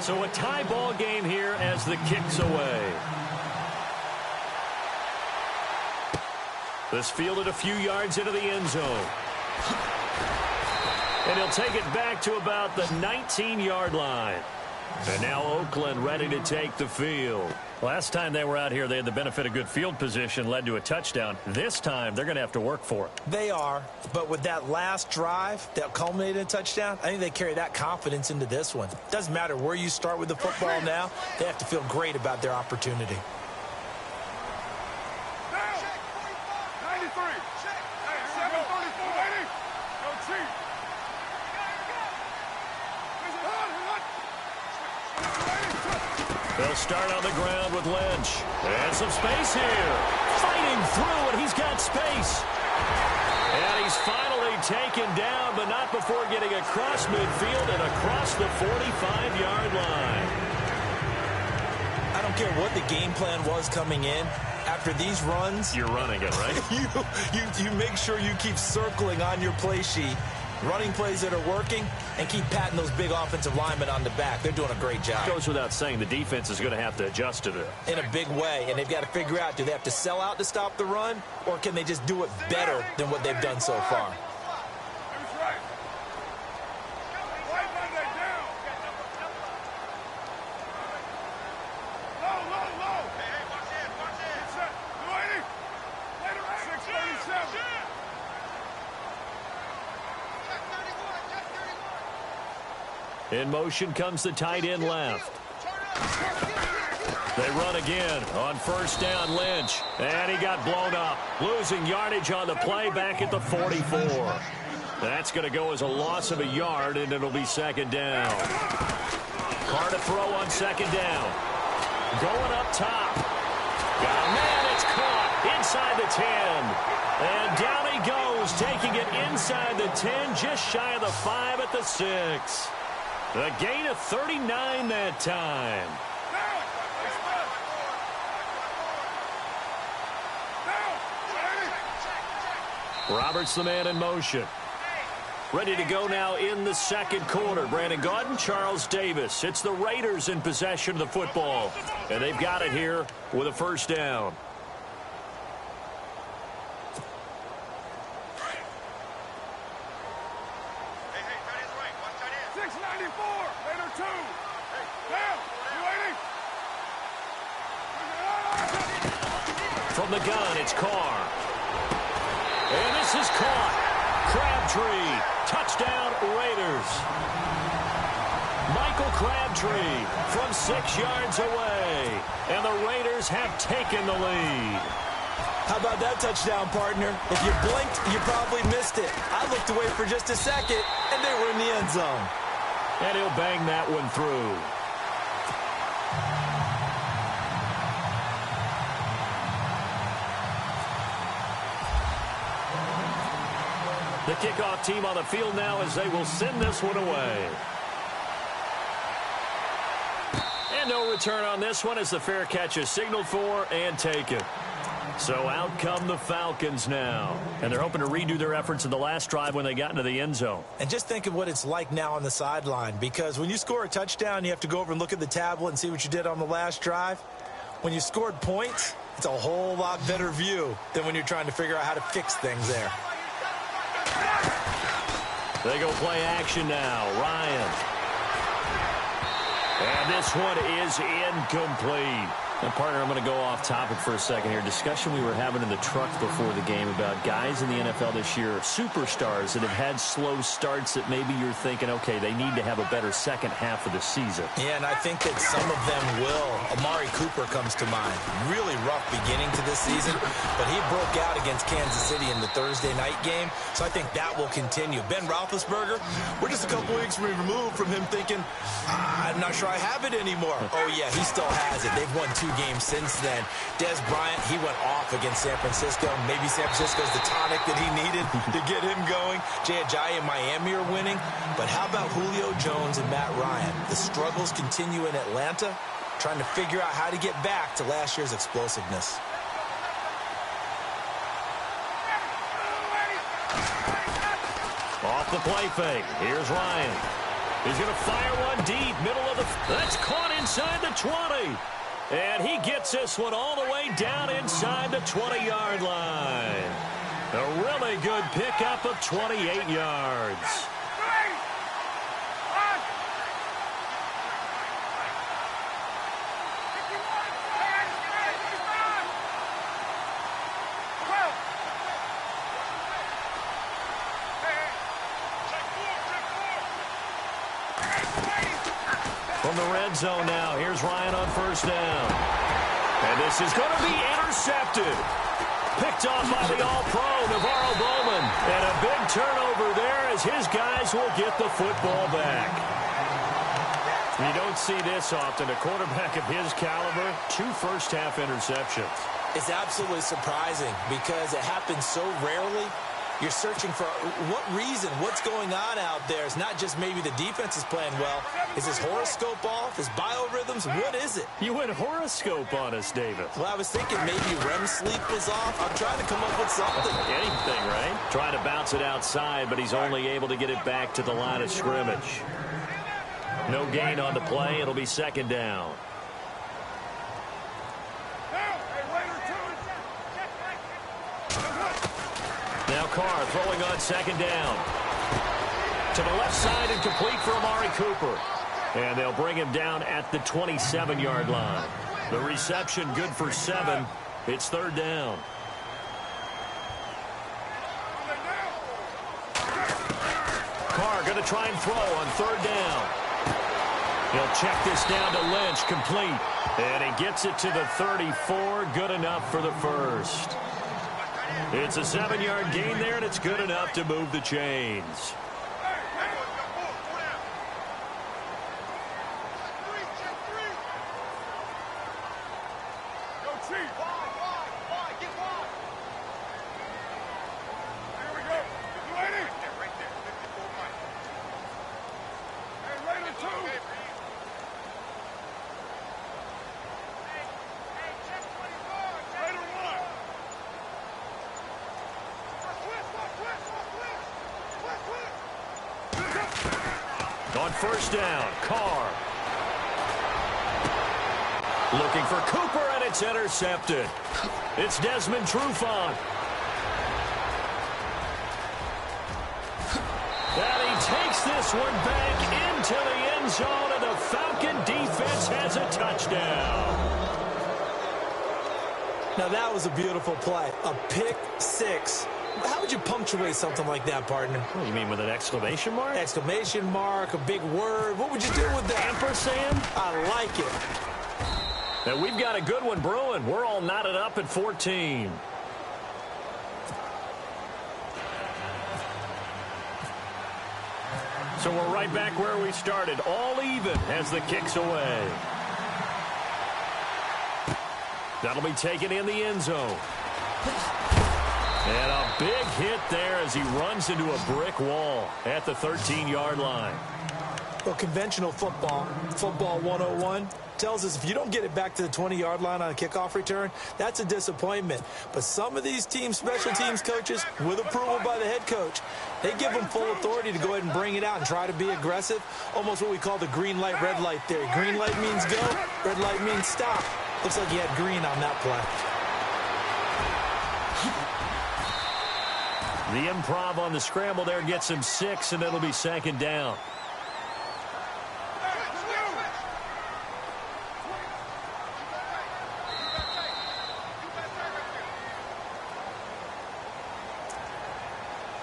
So a tie ball game here as the kick's away. This fielded a few yards into the end zone. And he'll take it back to about the 19-yard line. And now Oakland ready to take the field. Last time they were out here, they had the benefit of good field position, led to a touchdown. This time, they're going to have to work for it. They are, but with that last drive that culminated in a touchdown, I think they carry that confidence into this one. Doesn't matter where you start with the football now, they have to feel great about their opportunity. They'll start on the ground with Lynch. And some space here. Fighting through, and he's got space. And he's finally taken down, but not before getting across midfield and across the 45-yard line. I don't care what the game plan was coming in. After these runs, you're running it, right? you make sure you keep circling on your play sheet, running plays that are working, and keep patting those big offensive linemen on the back. They're doing a great job. Goes without saying, the defense is going to have to adjust to this. In a big way, and they've got to figure out, do they have to sell out to stop the run, or can they just do it better than what they've done so far? In motion comes the tight end left. They run again on first down, Lynch. And he got blown up. Losing yardage on the play back at the 44. That's going to go as a loss of a yard, and it'll be second down. Carr to throw on second down. Going up top. Oh, man, it's caught inside the 10. And down he goes, taking it inside the 10, just shy of the 5 at the 6. A gain of 39 that time. Roberts the man in motion. Ready to go now in the second quarter. Brandon Gaudin, Charles Davis. It's the Raiders in possession of the football. And they've got it here with a first down. From the gun, it's Carr. And this is caught. Crabtree. Touchdown, Raiders. Michael Crabtree from 6 yards away. And the Raiders have taken the lead. How about that touchdown, partner? If you blinked, you probably missed it. I looked away for just a second, and they were in the end zone. And he'll bang that one through. The kickoff team on the field now as they will send this one away. And no return on this one as the fair catch is signaled for and taken. So out come the Falcons now. And they're hoping to redo their efforts in the last drive when they got into the end zone. And just think of what it's like now on the sideline, because when you score a touchdown, you have to go over and look at the tablet and see what you did on the last drive. When you scored points, it's a whole lot better view than when you're trying to figure out how to fix things there. They go play action now. Ryan. And this one is incomplete. Now, partner, I'm going to go off topic for a second here. Discussion we were having in the truck before the game about guys in the NFL this year, superstars that have had slow starts that maybe you're thinking, okay, they need to have a better second half of the season. Yeah, and I think that some of them will. Amari Cooper comes to mind. Really rough beginning to this season, but he broke out against Kansas City in the Thursday night game, so I think that will continue. Ben Roethlisberger, we're just a couple weeks removed from him thinking, I'm not sure I have it anymore. Oh, yeah, he still has it. They've won 2 games since then. Des Bryant, he went off against San Francisco. Maybe San Francisco's the tonic that he needed to get him going. Jay Ajayi and Miami are winning. But how about Julio Jones and Matt Ryan? The struggles continue in Atlanta, trying to figure out how to get back to last year's explosiveness. Off the play fake. Here's Ryan. He's going to fire one deep, middle of the... That's caught inside the 20. And he gets this one all the way down inside the 20-yard line. A really good pickup of 28 yards. From the red zone now, here's Ryan on first down. And this is going to be intercepted. Picked off by the All-Pro, Navarro Bowman. And a big turnover there as his guys will get the football back. You don't see this often. A quarterback of his caliber, 2 first-half interceptions. It's absolutely surprising because it happens so rarely. You're searching for what reason, what's going on out there. It's not just maybe the defense is playing well. Is his horoscope off? His biorhythms? What is it? You went horoscope on us, David. Well, I was thinking maybe REM sleep is off. I'm trying to come up with something. Anything, right? Trying to bounce it outside, but he's only able to get it back to the line of scrimmage. No gain on the play. It'll be second down. Now Carr throwing on second down. To the left side and complete for Amari Cooper. And they'll bring him down at the 27-yard line. The reception good for 7. It's third down. Carr going to try and throw on third down. He'll check this down to Lynch, complete. And he gets it to the 34, good enough for the first. It's a 7-yard gain there, and it's good enough to move the chains. On first down, Carr. Looking for Cooper, and it's intercepted. It's Desmond Trufant. And he takes this one back into the end zone, and the Falcon defense has a touchdown. Now that was a beautiful play. A pick six. How would you punctuate something like that, partner? What, you mean with an exclamation mark? Exclamation mark, a big word. What would you do with that? Ampersand? I like it. And we've got a good one brewing. We're all knotted up at 14. So we're right back where we started. All even as the kick's away. That'll be taken in the end zone. And a big hit there as he runs into a brick wall at the 13-yard line. Well, conventional football 101, tells us if you don't get it back to the 20-yard line on a kickoff return, that's a disappointment. But some of these teams, special teams coaches, with approval by the head coach, they give them full authority to go ahead and bring it out and try to be aggressive, almost what we call the green light, red light theory. Green light means go, red light means stop. Looks like he had green on that play. The improv on the scramble there gets him 6, and it'll be second down.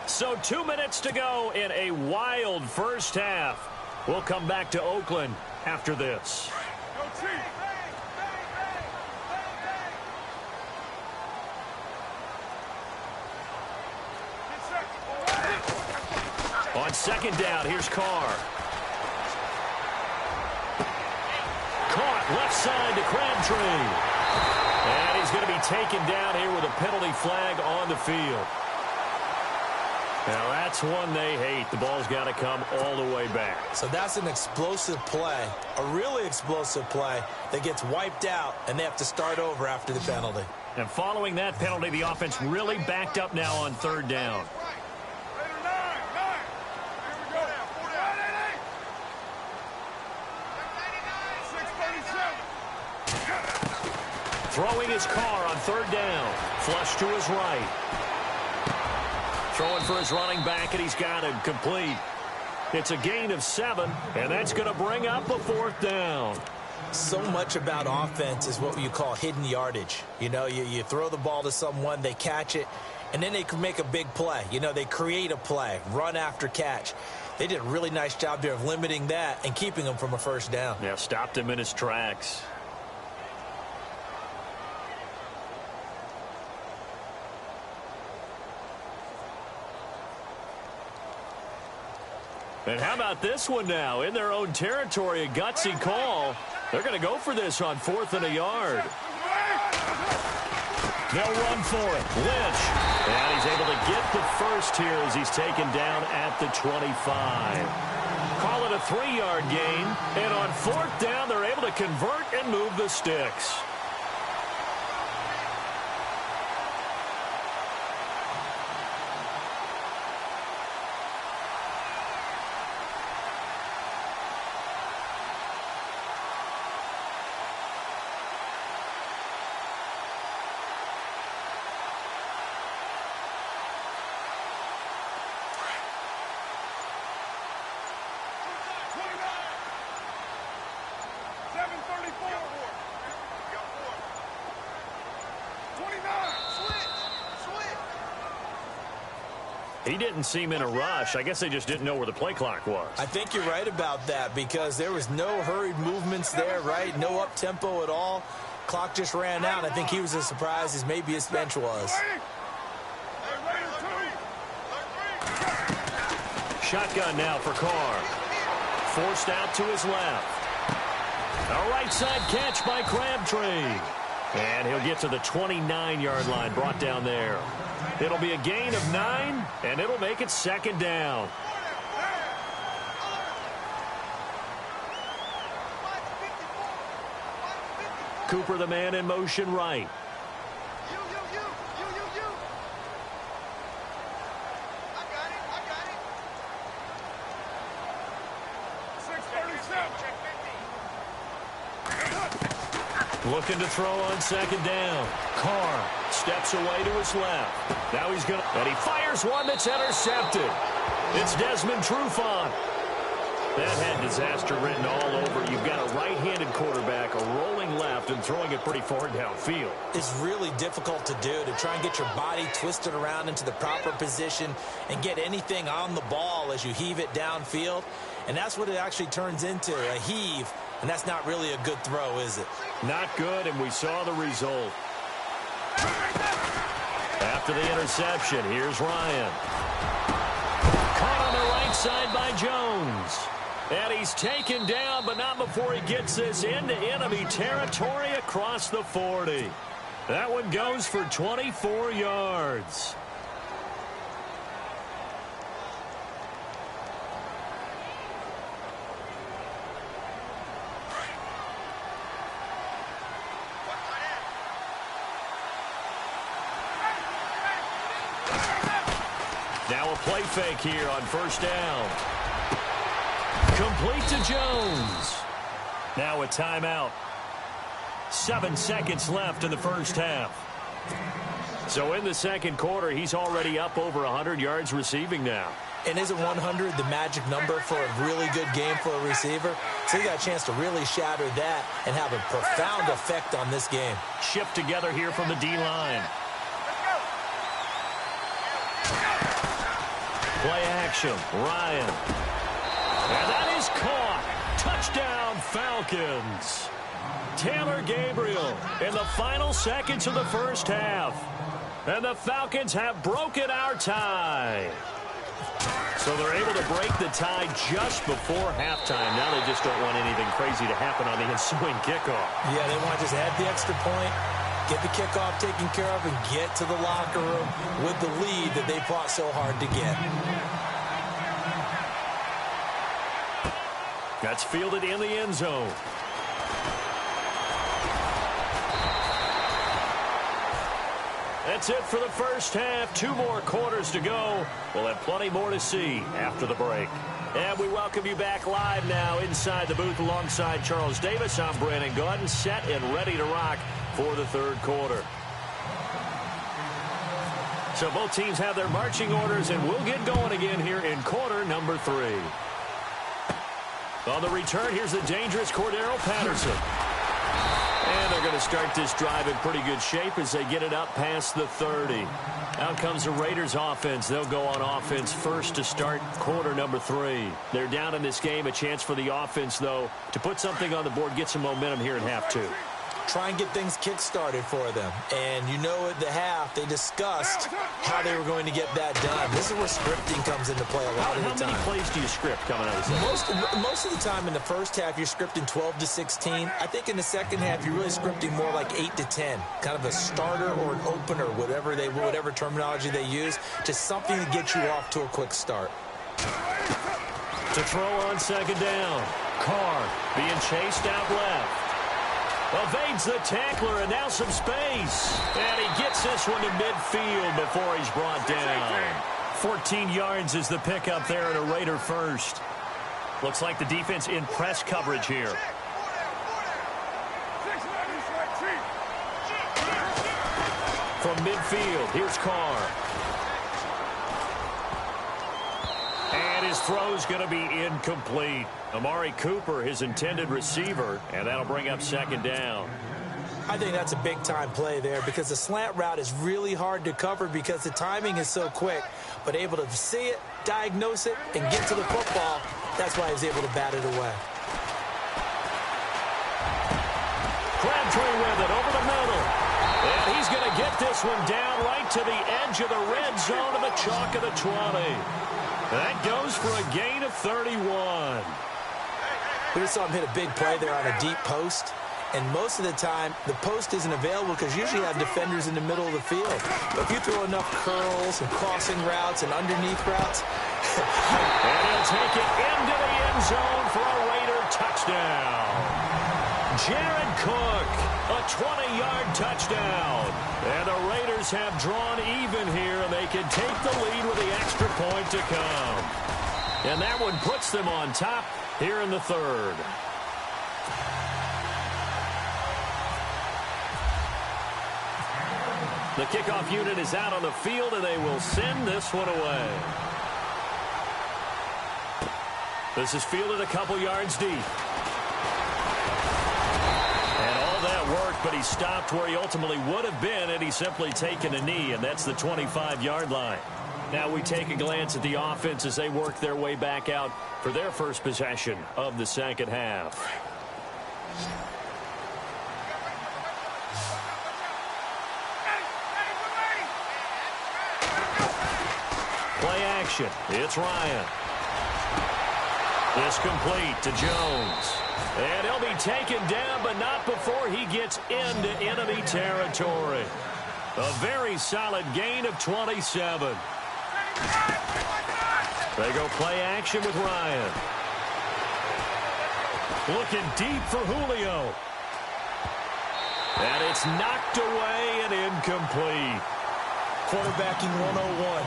So 2 minutes to go in a wild first half. We'll come back to Oakland after this. On second down, here's Carr. Caught left side to Crabtree. And he's going to be taken down here with a penalty flag on the field. Now that's one they hate. The ball's got to come all the way back. So that's an explosive play, a really explosive play that gets wiped out, and they have to start over after the penalty. And following that penalty, the offense really backed up now on third down. Throwing his car on third down. Flush to his right. Throwing for his running back, and he's got him complete. It's a gain of 7, and that's going to bring up a fourth down. So much about offense is what you call hidden yardage. You know, you throw the ball to someone, they catch it, and then they can make a big play. You know, they create a play, run after catch. They did a really nice job there of limiting that and keeping him from a first down. Yeah, stopped him in his tracks. And how about this one now? In their own territory, a gutsy call. They're going to go for this on 4th and a yard. They'll run for it. Lynch. And he's able to get the first here as he's taken down at the 25. Call it a 3-yard gain. And on 4th down, they're able to convert and move the sticks. He didn't seem in a rush. I guess they just didn't know where the play clock was. I think you're right about that because there was no hurried movements there, right? No up-tempo at all. Clock just ran out. I think he was as surprised as maybe his bench was. Shotgun now for Carr. Forced out to his left. A right side catch by Crabtree. And he'll get to the 29-yard line, brought down there. It'll be a gain of 9, and it'll make it 2nd down. Cooper, the man in motion right. Looking to throw on 2nd down. Carr steps away to his left. Now he's going to, and he fires one that's intercepted. It's Desmond Trufant. That had disaster written all over. You've got a right-handed quarterback, a rolling left, and throwing it pretty far downfield. It's really difficult to do, to try and get your body twisted around into the proper position and get anything on the ball as you heave it downfield. And that's what it actually turns into, a heave. And that's not really a good throw, is it? Not good, and we saw the result. After the interception, here's Ryan. Caught on the right side by Jones. And he's taken down, but not before he gets this into enemy territory across the 40. That one goes for 24 yards. Now a play fake here on 1st down. Complete to Jones. Now a timeout. 7 seconds left in the first half. So in the 2nd quarter, he's already up over 100 yards receiving now. And isn't 100 the magic number for a really good game for a receiver? So he got a chance to really shatter that and have a profound effect on this game. Shift together here from the D-line. Play action, Ryan. And that is caught. Touchdown, Falcons. Taylor Gabriel in the final seconds of the first half. And the Falcons have broken our tie. So they're able to break the tie just before halftime. Now they just don't want anything crazy to happen on the ensuing kickoff. Yeah, they want to just add the extra point, get the kickoff taken care of, and get to the locker room with the lead that they fought so hard to get. That's fielded in the end zone. That's it for the first half. 2 more quarters to go. We'll have plenty more to see after the break. And we welcome you back live now inside the booth alongside Charles Davis. I'm Brandon Gaudin, set and ready to rock for the third quarter. So both teams have their marching orders, and we'll get going again here in quarter number 3. On the return, here's the dangerous Cordero Patterson. And they're going to start this drive in pretty good shape as they get it up past the 30. Out comes the Raiders offense. They'll go on offense first to start quarter number 3. They're down in this game. A chance for the offense, though, to put something on the board, get some momentum here in half 2. Try and get things kick-started for them. And you know at the half, they discussed how they were going to get that done. This is where scripting comes into play a lot of the time. How many plays do you script coming out of this? Most of the time in the first half, you're scripting 12 to 16. I think in the second half, you're really scripting more like 8 to 10. Kind of a starter or an opener, whatever terminology they use. Just something to get you off to a quick start. To throw on second down. Carr being chased out left. Evades the tackler, and now some space. And he gets this one to midfield before he's brought down. 14 yards is the pickup there, and a Raider first. Looks like the defense in press coverage here. From midfield, here's Carr. And his throw's going to be incomplete. Amari Cooper, his intended receiver, and that'll bring up second down. I think that's a big-time play there because the slant route is really hard to cover because the timing is so quick. But able to see it, diagnose it, and get to the football, that's why he was able to bat it away. Crabtree with it over the middle. And he's going to get this one down right to the edge of the red zone of the chalk of the 20. That goes for a gain of 31. We just saw him hit a big play there on a deep post. And most of the time, the post isn't available because usually you have defenders in the middle of the field. But if you throw enough curls and crossing routes and underneath routes. And he'll take it into the end zone for a Raider touchdown. Jared Cook, a 20-yard touchdown. And the Raiders have drawn even here, and they can take the lead with the extra point to come. And that one puts them on top here in the third. The kickoff unit is out on the field, and they will send this one away. This is fielded a couple yards deep. And all that work, but he stopped where he ultimately would have been had he simply taken a knee, and that's the 25-yard line. Now we take a glance at the offense as they work their way back out for their first possession of the second half. Play action. It's Ryan. This complete to Jones. And he'll be taken down, but not before he gets into enemy territory. A very solid gain of 27. They go play action with Ryan. Looking deep for Julio. And it's knocked away and incomplete. Quarterbacking 101.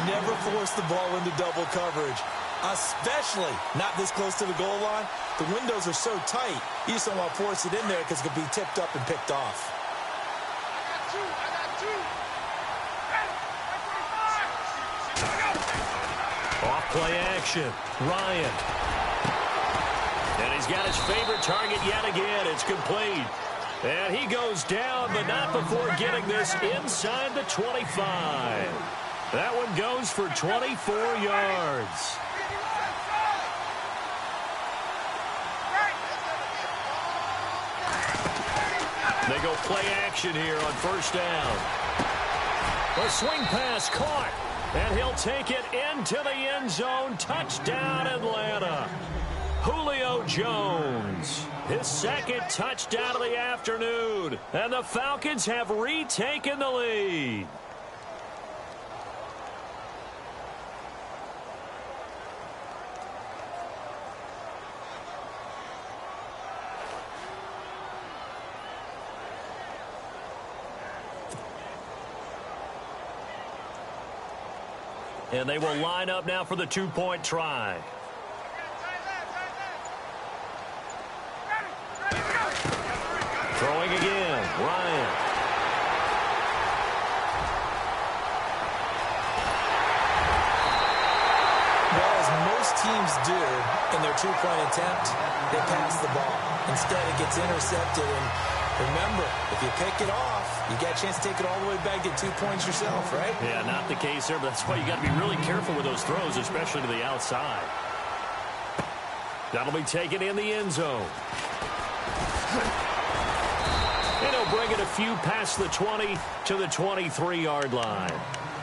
Never force the ball into double coverage, especially not this close to the goal line. The windows are so tight, you just don't want to force it in there because it could be tipped up and picked off. Off play action. Ryan. And he's got his favorite target yet again. It's complete. And he goes down, but not before getting this inside the 25. That one goes for 24 yards. They go play action here on first down. A swing pass caught, and he'll take it into the end zone. Touchdown, Atlanta. Julio Jones, his second touchdown of the afternoon, and the Falcons have retaken the lead. And they will line up now for the two-point try. Throwing again, Ryan. do in their two-point attempt, they pass the ball. Instead, it gets intercepted. And remember, if you pick it off, you get a chance to take it all the way back, get 2 points yourself, right? Yeah, not the case there, but that's why you got to be really careful with those throws, especially to the outside. That'll be taken in the end zone. And he'll bring it a few past the 20 to the 23-yard line.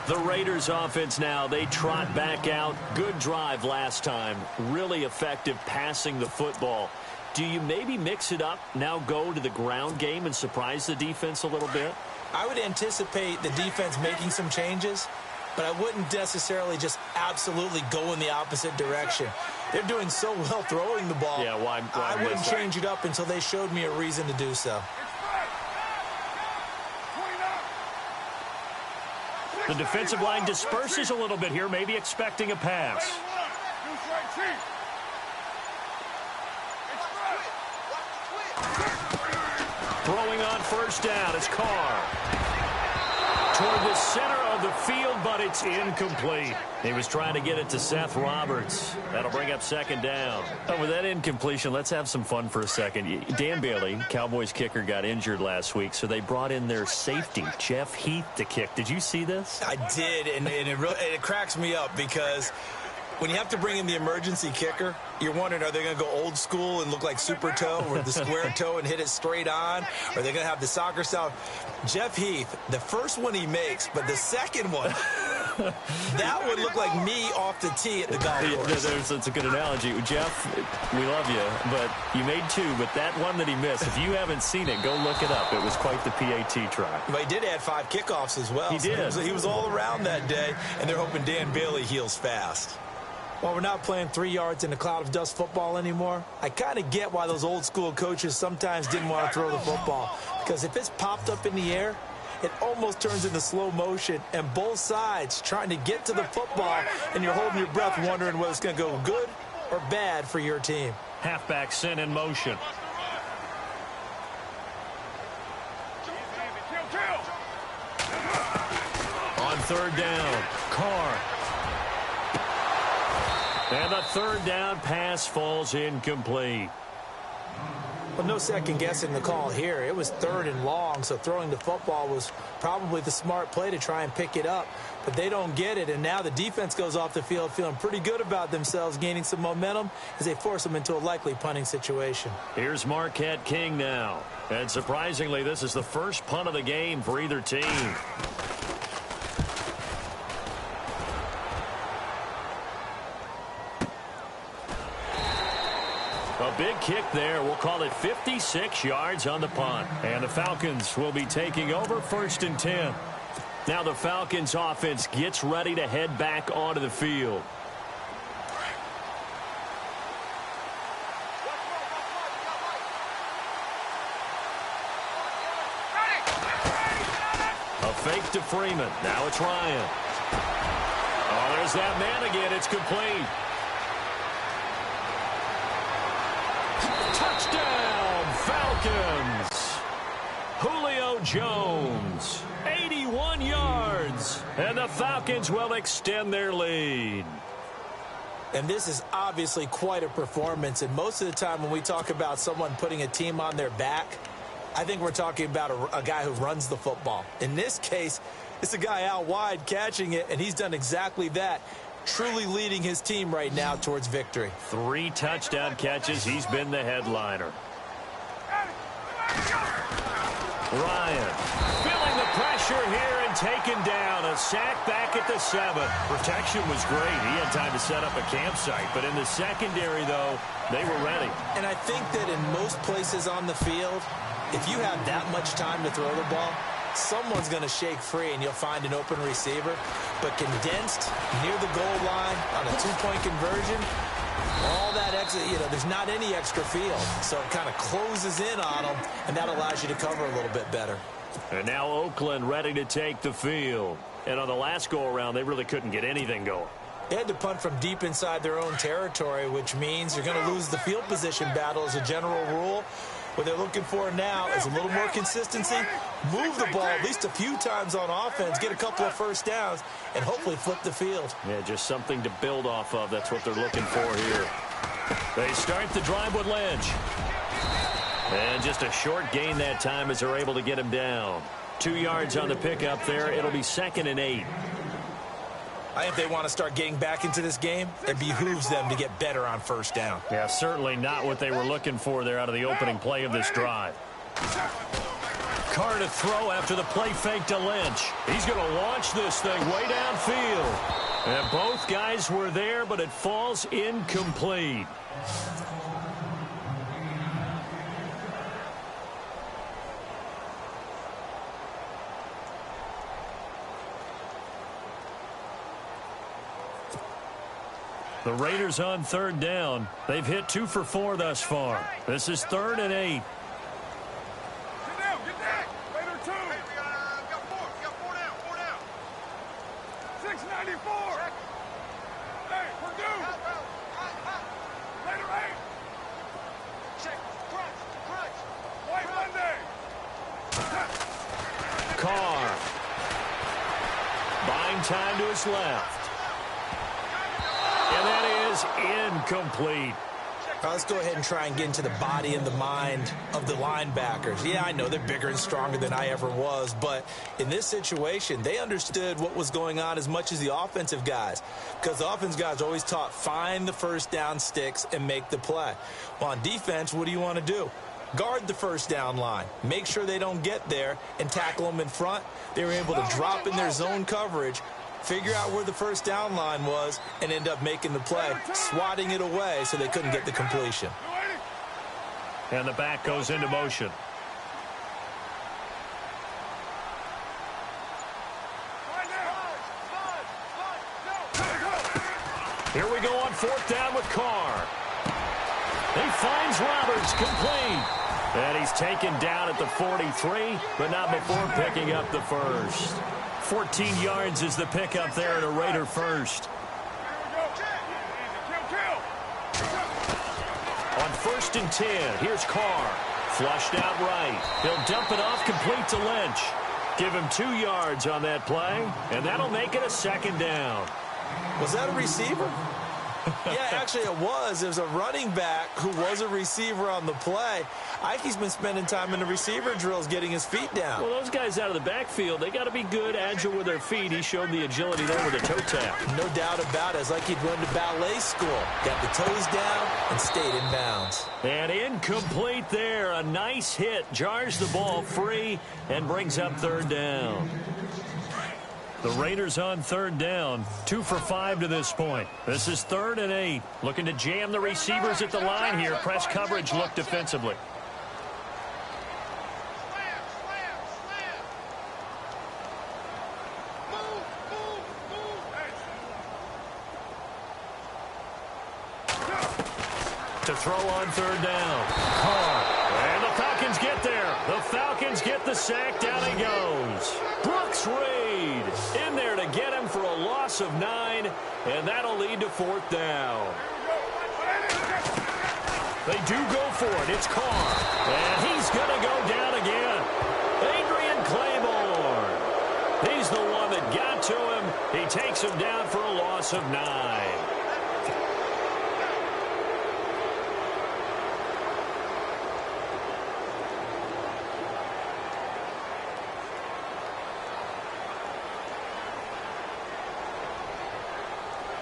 The Raiders offense now, they trot back out. Good drive last time. Really effective passing the football. Do you maybe mix it up, now go to the ground game and surprise the defense a little bit? I would anticipate the defense making some changes, but I wouldn't necessarily just absolutely go in the opposite direction. They're doing so well throwing the ball. Yeah, why I wouldn't change it up until they showed me a reason to do so. The defensive line disperses a little bit here, maybe expecting a pass. Throwing on first down, it's Carr. Toward the center of the field, but it's incomplete. He was trying to get it to Seth Roberts. That'll bring up second down. Oh, with that incompletion, let's have some fun for a second. Dan Bailey, Cowboys kicker, got injured last week, so they brought in their safety, Jeff Heath, to kick. Did you see this? I did, and it cracks me up because when you have to bring in the emergency kicker, you're wondering, are they going to go old school and look like Super Toe with the square toe and hit it straight on? Are they going to have the soccer style? Jeff Heath, the first one he makes, but the second one, that would look like me off the tee at the golf course. That's a good analogy. Jeff, we love you, but you made two, but that one that he missed, if you haven't seen it, go look it up. It was quite the PAT try. But he did add 5 kickoffs as well. He did. He was all around that day, and they're hoping Dan Bailey heals fast. While we're not playing 3 yards in a cloud of dust football anymore, I kind of get why those old school coaches sometimes didn't want to throw the football. Because if it's popped up in the air, it almost turns into slow motion, and both sides trying to get to the football, and you're holding your breath wondering whether it's going to go good or bad for your team. Halfback sent in motion. On third down, Carr. And the third down pass falls incomplete. Well, no second guessing the call here. It was 3rd and long, so throwing the football was probably the smart play to try and pick it up. But they don't get it, and now the defense goes off the field feeling pretty good about themselves, gaining some momentum as they force them into a likely punting situation. Here's Marquette King now. And surprisingly, this is the first punt of the game for either team. A big kick there. We'll call it 56 yards on the punt. And the Falcons will be taking over 1st and 10. Now the Falcons offense gets ready to head back onto the field. A fake to Freeman. Now it's Ryan. Oh, there's that man again. It's complete. Touchdown, Falcons. Julio Jones, 81 yards, and the Falcons will extend their lead. And this is obviously quite a performance, and most of the time when we talk about someone putting a team on their back, I think we're talking about a guy who runs the football. In this case, it's a guy out wide catching it, and he's done exactly that. Truly leading his team right now towards victory. 3 touchdown catches. He's been the headliner. Ryan feeling the pressure here and taken down. A sack back at the 7. Protection was great. He had time to set up a campsite. But in the secondary, though, they were ready. And I think that in most places on the field, if you have that much time to throw the ball, someone's going to shake free and you'll find an open receiver. But condensed near the goal line on a 2-point conversion, all that extra, there's not any extra field. So it kind of closes in on them, and that allows you to cover a little bit better. And now Oakland ready to take the field. And on the last go-around, they really couldn't get anything going. They had to punt from deep inside their own territory, which means you're going to lose the field position battle as a general rule. What they're looking for now is a little more consistency, move the ball at least a few times on offense, get a couple of first downs, and hopefully flip the field. Yeah, just something to build off of. That's what they're looking for here. They start the drive with Lynch. And just a short gain that time as they're able to get him down. 2 yards on the pickup there. It'll be 2nd and 8. I think they want to start getting back into this game. It behooves them to get better on first down. Yeah, certainly not what they were looking for there out of the opening play of this drive. Carr to throw after the play fake to Lynch. He's going to launch this thing way downfield. And both guys were there, but it falls incomplete. The Raiders on 3rd down. They've hit 2 for 4 thus far. This is 3rd and 8. Get down. Raider 2. Hey, we got 4. We got 4 down. 4 down. 694. Check. Hey, Purdue. Raider 8. Check. Crunch. White Monday. Carr. Buying time to his left. And that is incomplete. Let's go ahead and try and get into the body and the mind of the linebackers. Yeah, I know they're bigger and stronger than I ever was, but in this situation, they understood what was going on as much as the offensive guys, because the offensive guys are always taught, find the first down sticks and make the play. Well, on defense, what do you want to do? Guard the first down line. Make sure they don't get there and tackle them in front. They were able to drop in their zone coverage, figure out where the first down line was, and end up making the play, swatting it away so they couldn't get the completion. And the back goes into motion. Here we go on 4th down with Carr. He finds Roberts, complete. And he's taken down at the 43, but not before picking up the first. 14 yards is the pickup there at a Raider first. On 1st and 10, here's Carr. Flushed out right. He'll dump it off complete to Lynch. Give him 2 yards on that play, and that'll make it a 2nd down. Was that a receiver? Yeah, actually it was. It was a running back who was a receiver on the play. Ike's been spending time in the receiver drills getting his feet down. Well, those guys out of the backfield, they got to be good, agile with their feet. He showed the agility there with a toe tap. No doubt about it. It's like he'd run to ballet school. Got the toes down and stayed in bounds. And incomplete there. A nice hit. Jars the ball free and brings up 3rd down. The Raiders on 3rd down. 2 for 5 to this point. This is 3rd and 8. Looking to jam the receivers at the line here. Press coverage look defensively. To throw on 3rd down. Carr. And the Falcons get there. The Falcons get the sack. Down he goes. Brooks Reed in there to get him for a loss of 9, and that'll lead to 4th down. They do go for it. It's Carr. And he's going to go down again. Adrian Claiborne. He's the one that got to him. He takes him down for a loss of 9.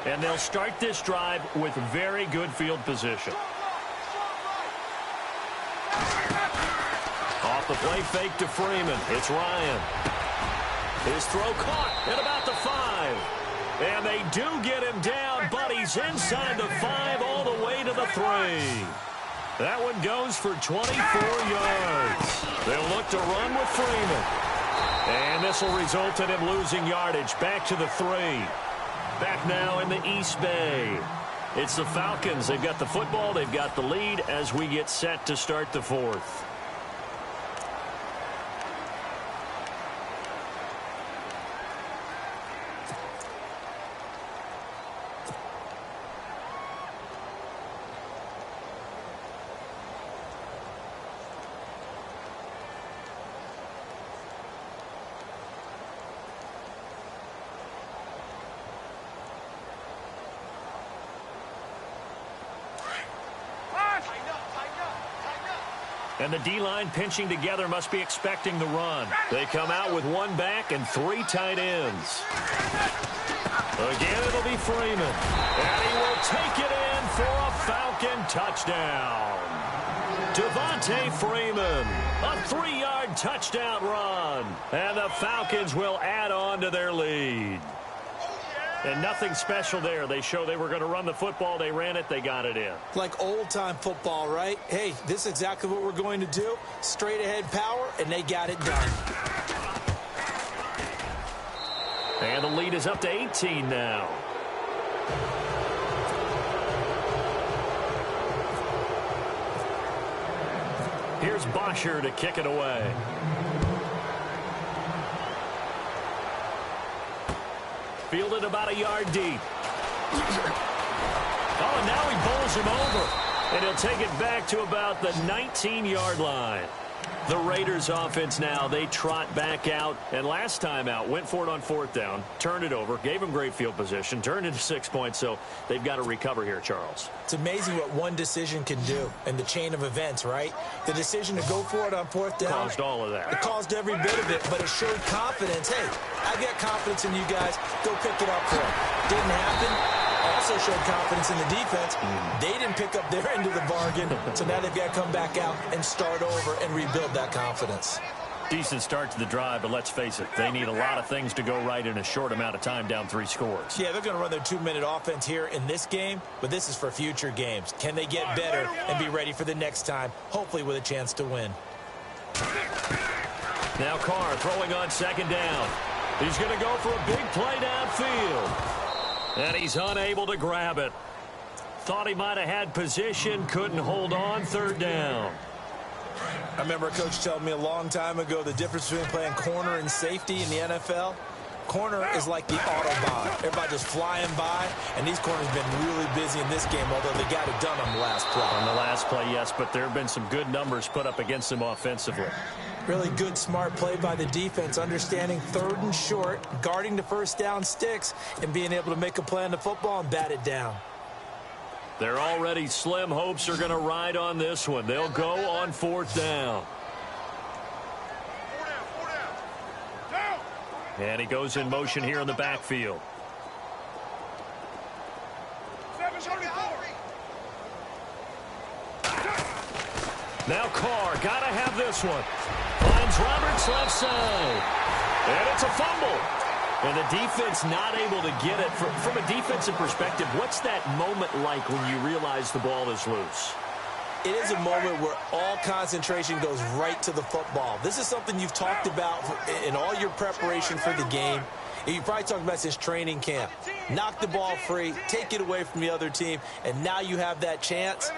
And they'll start this drive with very good field position. Off the play fake to Freeman. It's Ryan. His throw caught at about the 5. And they do get him down, but he's inside the 5 all the way to the 3. That one goes for 24 yards. They'll look to run with Freeman. And this will result in him losing yardage back to the 3. Back now in the East Bay. It's the Falcons. They've got the football. They've got the lead as we get set to start the 4th. And the D-line pinching together must be expecting the run. They come out with one back and 3 tight ends. Again, it'll be Freeman. And he will take it in for a Falcon touchdown. Devontae Freeman, a 3-yard touchdown run. And the Falcons will add on to their lead. And nothing special there. They show they were going to run the football. They ran it. They got it in. Like old-time football, right? Hey, this is exactly what we're going to do. Straight-ahead power, and they got it done. And the lead is up to 18 now. Here's Bosher to kick it away. Fielded about a yard deep. Oh, and now he bowls him over. And he'll take it back to about the 19-yard line. The Raiders offense now, they trot back out. And last time out, went for it on 4th down, turned it over, gave them great field position, turned into 6 points. So they've got to recover here, Charles. It's amazing what one decision can do in the chain of events, right? The decision to go for it on 4th down. Caused all of that. It caused every bit of it, but it showed confidence. Hey, I've got confidence in you guys. Go pick it up for them. Didn't happen. Also showed confidence in the defense. They didn't pick up their end of the bargain, so now they've got to come back out and start over and rebuild that confidence. Decent start to the drive, but let's face it, they need a lot of things to go right in a short amount of time, down 3 scores. Yeah, they're going to run their 2-minute offense here in this game, but this is for future games. Can they get better and be ready for the next time, hopefully with a chance to win? Now Carr throwing on 2nd down. He's going to go for a big play downfield. And he's unable to grab it. Thought he might have had position, couldn't hold on, 3rd down. I remember a coach telling me a long time ago the difference between playing corner and safety in the NFL. Corner is like the Autobahn. Everybody just flying by, and these corners have been really busy in this game, although they got it done on the last play. On the last play, yes, but there have been some good numbers put up against them offensively. Really good, smart play by the defense, understanding 3rd and short, guarding the 1st down sticks, and being able to make a play on the football and bat it down. Their already slim hopes are going to ride on this one. They'll go on 4th down. And he goes in motion here in the backfield. Now Carr, got to have this one. Finds Roberts left side. And it's a fumble. And the defense not able to get it. From a defensive perspective, what's that moment like when you realize the ball is loose? It is a moment where all concentration goes right to the football. This is something you've talked about in all your preparation for the game. And you probably talked about this training camp. Knock the ball free, take it away from the other team, and now you have that chance.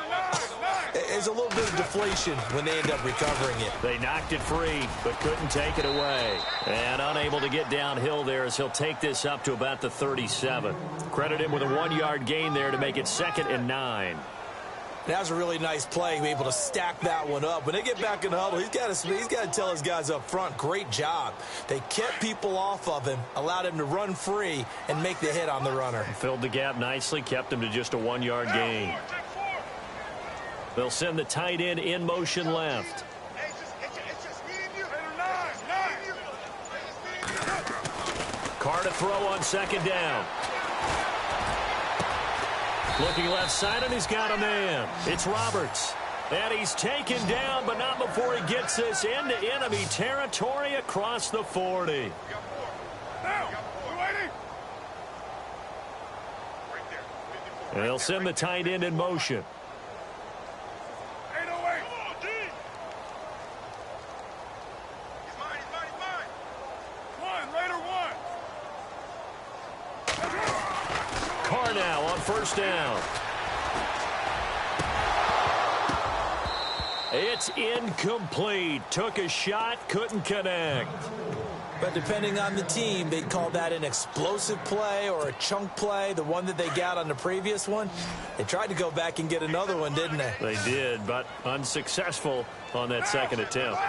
There's a little bit of deflation when they end up recovering it. They knocked it free, but couldn't take it away. And unable to get downhill there as he'll take this up to about the 37. Credit him with a 1-yard gain there to make it 2nd and 9. That was a really nice play, able to stack that one up. When they get back in the huddle, he's got to tell his guys up front, great job. They kept people off of him, allowed him to run free, and make the hit on the runner. Filled the gap nicely, kept him to just a 1-yard gain. They'll send the tight end in motion left. Carr to throw on 2nd down. Looking left side, and he's got a man. It's Roberts. And he's taken down, but not before he gets this into enemy territory across the 40. And they'll send the tight end in motion. Carr now on 1st down. It's incomplete. Took a shot, couldn't connect. But depending on the team, they'd call that an explosive play or a chunk play. The one that they got on the previous one, they tried to go back and get another one, didn't they? They did, but unsuccessful on that 2nd attempt.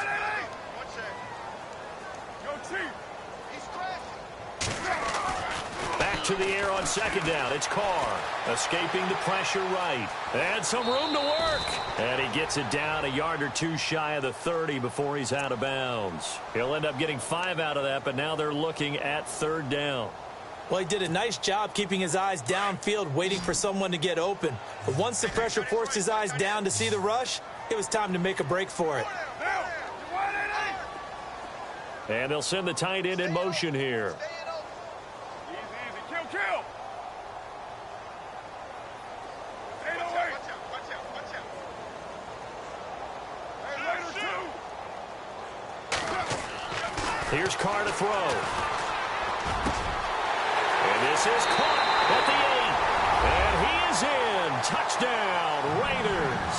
Back back to the air on second down. It's Carr escaping the pressure right. And some room to work. And he gets it down a yard or two shy of the 30 before he's out of bounds. He'll end up getting 5 out of that, but now they're looking at third down. Well, he did a nice job keeping his eyes downfield, waiting for someone to get open. But once the pressure forced his eyes down to see the rush, it was time to make a break for it. And they'll send the tight end in motion here. Easy, easy. Kill. Watch out. Hey, Here's Carr to throw. And this is caught at the 8. And he is in. Touchdown, Raiders.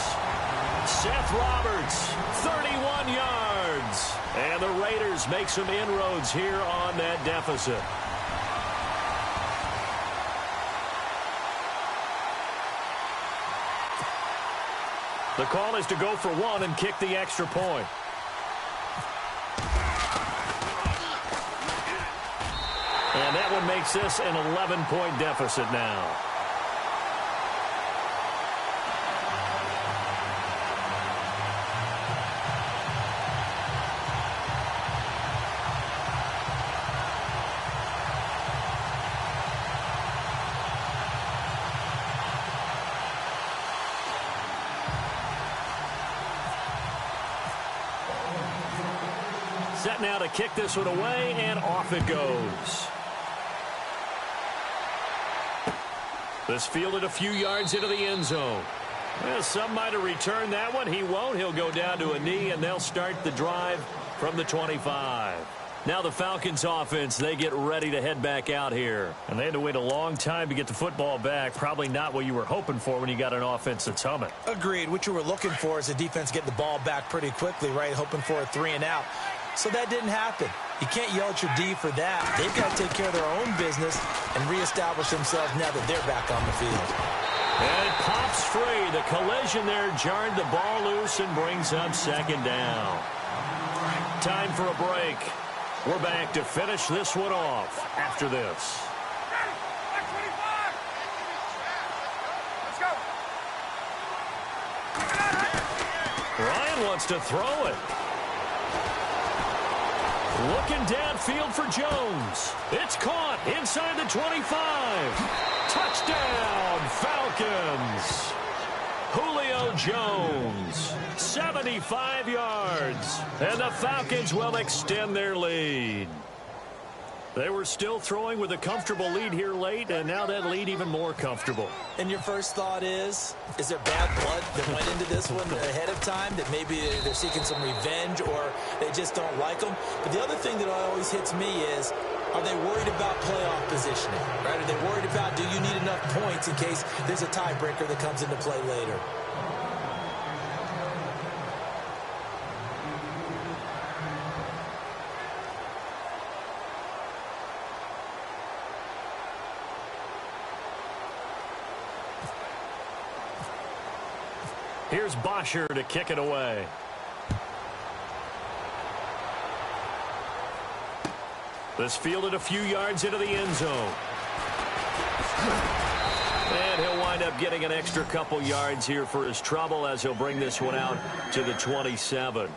Seth Roberts, 31 yards. And the Raiders make some inroads here on that deficit. The call is to go for 1 and kick the extra point. And that one makes this an 11-point deficit now. Set now to kick this one away, and off it goes. This fielded a few yards into the end zone. Well, some might have returned that one. He won't. He'll go down to a knee, and they'll start the drive from the 25. Now the Falcons offense, they get ready to head back out here. And they had to wait a long time to get the football back. Probably not what you were hoping for when you got an offense that's humming. Agreed. What you were looking for is the defense getting the ball back pretty quickly, right? Hoping for a 3 and out. So that didn't happen. You can't yell at your D for that. They've got to take care of their own business and reestablish themselves now that they're back on the field. And it pops free. The collision there jarred the ball loose and brings up second down. Time for a break. We're back to finish this one off after this. Ryan wants to throw it. Looking downfield for Jones. It's caught inside the 25. Touchdown, Falcons. Julio Jones, 75 yards. And the Falcons will extend their lead. They were still throwing with a comfortable lead here late, and now that lead even more comfortable. And your first thought is there bad blood that went into this one ahead of time, that maybe they're seeking some revenge or they just don't like them? But the other thing that always hits me is, are they worried about playoff positioning? Right? Are they worried about, do you need enough points in case there's a tiebreaker that comes into play later? Here's Bosher to kick it away. This fielded a few yards into the end zone. And he'll wind up getting an extra couple yards here for his trouble as he'll bring this one out to the 27.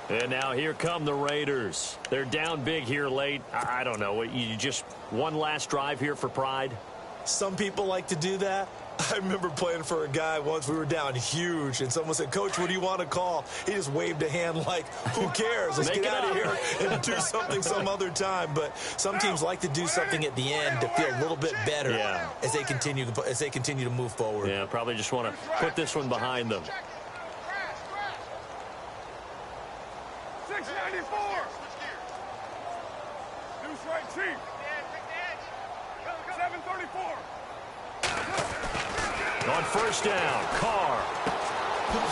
And now here come the Raiders. They're down big here late. I don't know. You just one last drive here for pride? Some people like to do that. I remember playing for a guy once. We were down huge, and someone said, "Coach, what do you want to call?" He just waved a hand like, who cares? Let's get out of here and do something some other time. But some teams like to do something at the end to feel a little bit better as they continue to move forward. Yeah, probably just want to put this one behind them. 694. Deuce right, Chief. 734. On first down, Carr.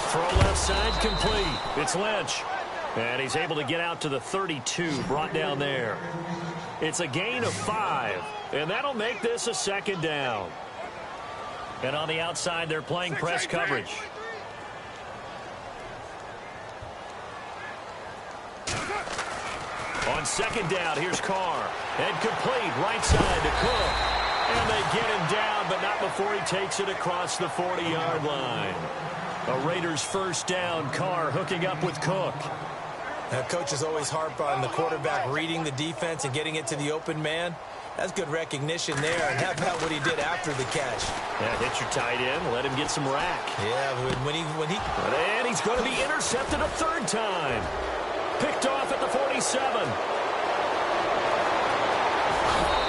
Throw left side complete. It's Lynch. And he's able to get out to the 32, brought down there. It's a gain of 5, and that'll make this a second down. And on the outside, they're playing press coverage. On second down, here's Carr. And complete right side to Cook. And they get him down, but not before he takes it across the 40-yard line. A Raiders first down. Carr hooking up with Cook. Now, coaches always harp on the quarterback reading the defense and getting it to the open man. That's good recognition there, and how about what he did after the catch? Yeah, hit your tight end, let him get some rack. Yeah, when he... And he's going to be intercepted a third time. Picked off at the 47.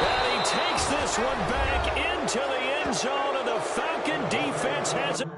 And he takes this one back into the end zone, and the Falcon defense has it.